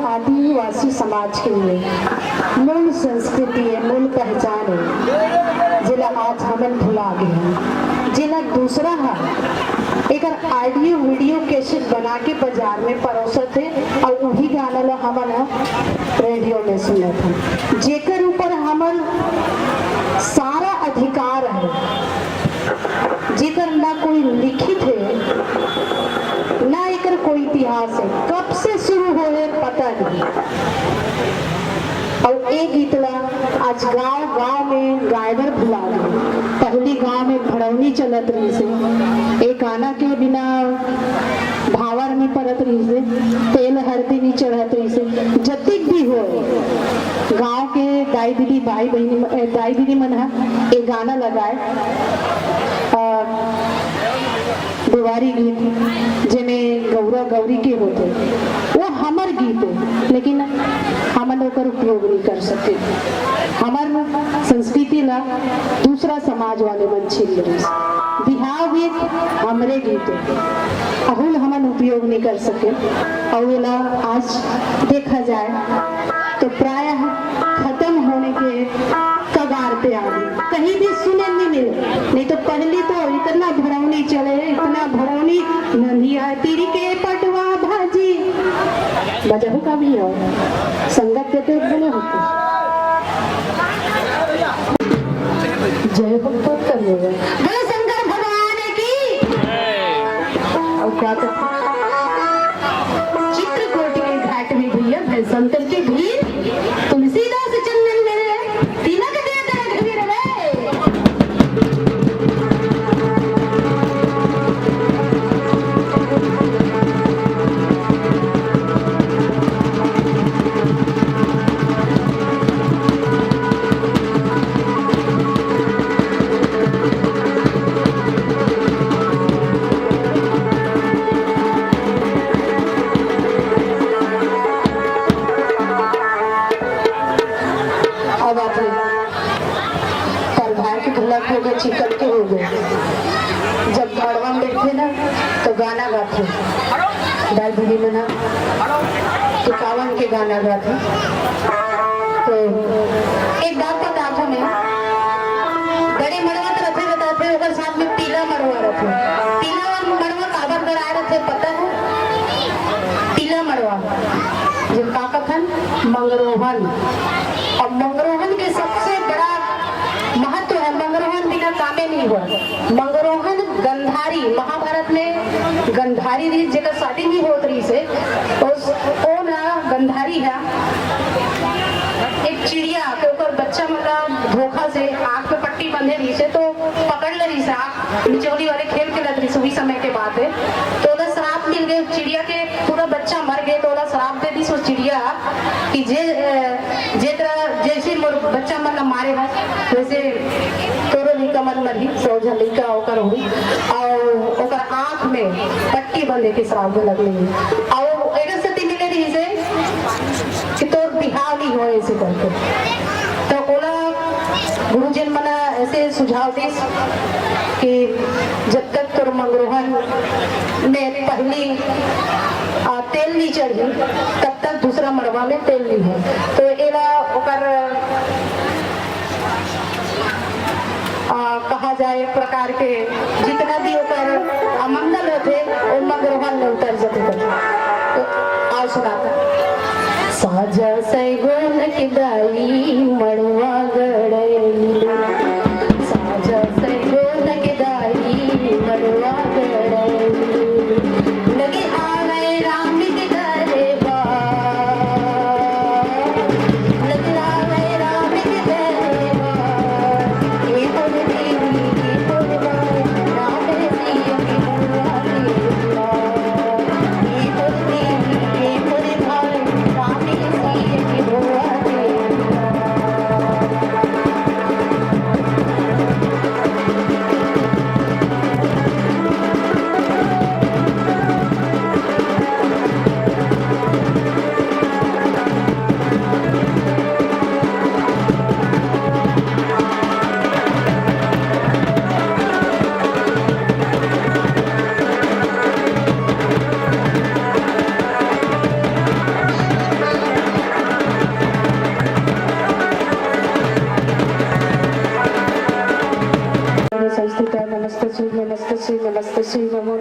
आदिवासी समाज के लिए मूल संस्कृति है, मूल पहचान है, जिला आज हमन भुला गए हैं। जिला दूसरा है एक ऑडियो वीडियो कैसेट बना के बाजार में परोसत है और वही गाना ला हमन रेडियो में सुनत है, जेकर ऊपर हमन सारा अधिकार है, जेकर ना कोई लिखित है ना एकर कोई इतिहास है, कब से शुरू हो पता नहीं। और एक गीतला आज गांव गांव में गायबर भुला गए। पहली गांव में भड़ौनी चलत रही से, एक गाना के बिना भावर नहीं पड़त रही से, तेल हल्दी नहीं चढ़त रही से, जतिक भी हो गांव के दाई दीदी भाई बहनी दाई दीदी मन एक गाना लगाए दिवारी गीत जिमें गौरा गौरी के होते, वो हमर गीत है, लेकिन हमन ओकर उपयोग नहीं कर सके। हमर संस्कृति ला दूसरा समाज वाले मन छीन रही। बिहाव गीत हमरे गीत है, अहुल हमन उपयोग नहीं कर सके। और वेला आज देखा जाए तो प्रायः खत्म होने के कगार पे आ गई, कहीं भी सुने नहीं मिले। नहीं तो पहले तो इतना भड़ौनी चले, इतना भड़ौनी नंदिया तीरी के पटवा भाजी बजहू का भी हो, संगत देते बोले होते जय हो तो करेगा शंकर भगवान की। और क्या चित्रकूट के घाट में भैया भैंसंतर की भीड़, तुलसीदास चंदन मेरे तिलक दे दे घबीर रे। चिकन के हो गए, जब घड़वा में बैठे ना तो गाना गाते दाई दीदी मना तो कावन के गाना गाते। तो एक बात बता था मैं, बड़े मड़वा तो रखे बताते अगर साथ में पीला मड़वा रखे, पीला और मड़वा काबर कराए रखे पता है? पीला मड़वा जो का कथन मंगरोहन, और मंगरोहन के सबसे बड़ा महत्व है, मंगरोहन बिना कामे नहीं हुआ। मंगरोहन गंधारी, महाभारत में गंधारी रीत जगह शादी भी होत रही से, उस ओ ना गंधारी है एक चिड़िया के ऊपर बच्चा मतलब धोखा से आंख पे पट्टी बंधे रही से, तो पकड़ ले रही से आंख निचोली वाले खेल के लग रही से, वही समय के बात है। तो ओला श्राप मिल गए चिड़िया के, पूरा बच्चा मर गए, तो ओला श्राप दे दी सो चिड़िया कि जैसे बच्चा मतलब मारे बस वैसे तोरो लड़का मन मरी, सोझा लड़का ओकर हुई और ओकर आंख में पट्टी बंधे के श्राप में लगली। और एक स्थिति मिले रही से कि तोर बिहाव नहीं हो ऐसे करके, तो ओला गुरुजन मना ऐसे सुझाव दी कि जब तक तोर मंगरोहन में पहली तेल नहीं चढ़ी तब तक दूसरा मड़वा में तेल नहीं है। तो एला ओकर कहा जाए प्रकार के जितना भी ओकर अमंगल होते वो मंगरोहन में उतर जाते। तो आओ सुनाता साजा सैगोन की दाई मड़वा गड़ैली, साजा सैगोन की दाई मड़वा गड़ैली, लगे आ गए राम के घरे बा, लगे आ गए राम के घरे बा, ये बोल देवी ये बोल बाई राम सिया की बुआ की बुआ, ये बोल देवी ये बोल भाई राम सिया की बुआ की बुआ। तो सुई में